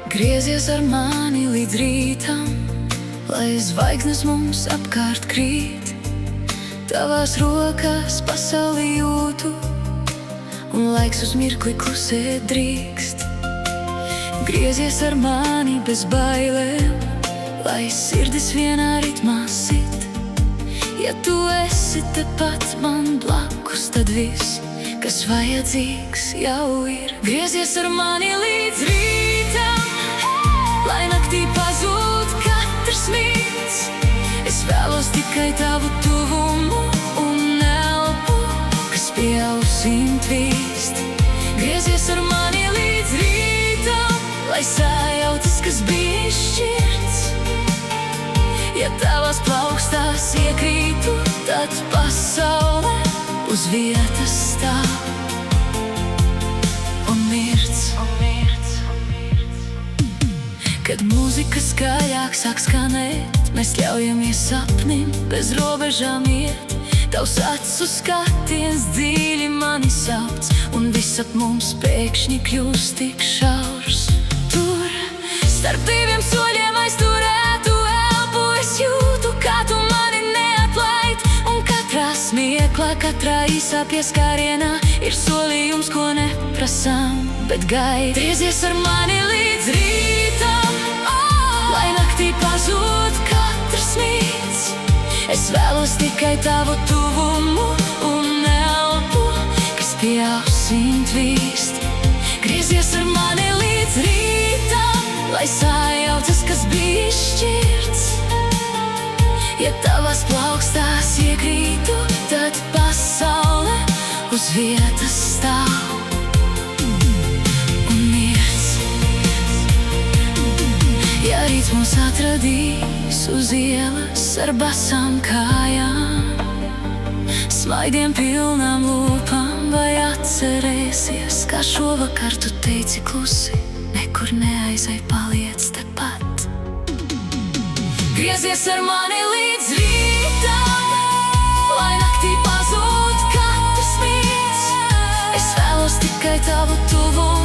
Griezies ar mani līdz rītam, lai zvaigznes mums apkārt krīt. Tavās rokās pasauli jūtu, un laiks uz mirkli klusēt drīkst. Griezies ar mani bez bailēm, lai sirdis vienā ritmā sit. Ja tu esi tepat man blakus, tad viss, kas vajadzīgs, jau ir. Griezies ar mani līdz rītam, lai naktī pazūd katrs mīts. Es vēlos tikai tavu tuvumu un elpu, kas pie ausīm tvīst. Griezies ar mani līdz rītam, lai sajautas, kas bija izšķirts. Ja tavās plaukstās iekrītu, tad pasaule uz vietas stāv un mirts. Kad mūzika skaļāk sāk skanēt, mēs ļaujamies sapnim bez robežām iet. Tavs acu skatiens dziļi mani sauc, un viss ap mums pēkšņi kļūst tik šaurs. Tur, starp diviem soļiem aizturētu elpu, es jūtu, kā tu mani neatlaid. Un katrā smieklā, katrā īsā pieskārienā ir solījums, ko neprasām, bet gaid. Griezies ar mani līdz rītam, lai naktī pazūd katrs mīts. Es vēlos tikai tavu tuvumu un elpu, kas pie ausīm tvīst. Griezies ar mani līdz rītam, lai sajautas, kas bija izšķirts. Ja tavās plaukstās iekrītu, tad pasaule uz vietas stāv un mirts. Ja rīts mūs atradīs uz ielas ar basām kājām, smaidiem pilnām lūpām, vai atcerēsies, kā šovakar tu teici klusi, nekur neaizej, paliec tepat. Griezies ar mani līdz rītam, lai naktī pazūd katrs mīts. Es vēlos tikai tavu tuvumu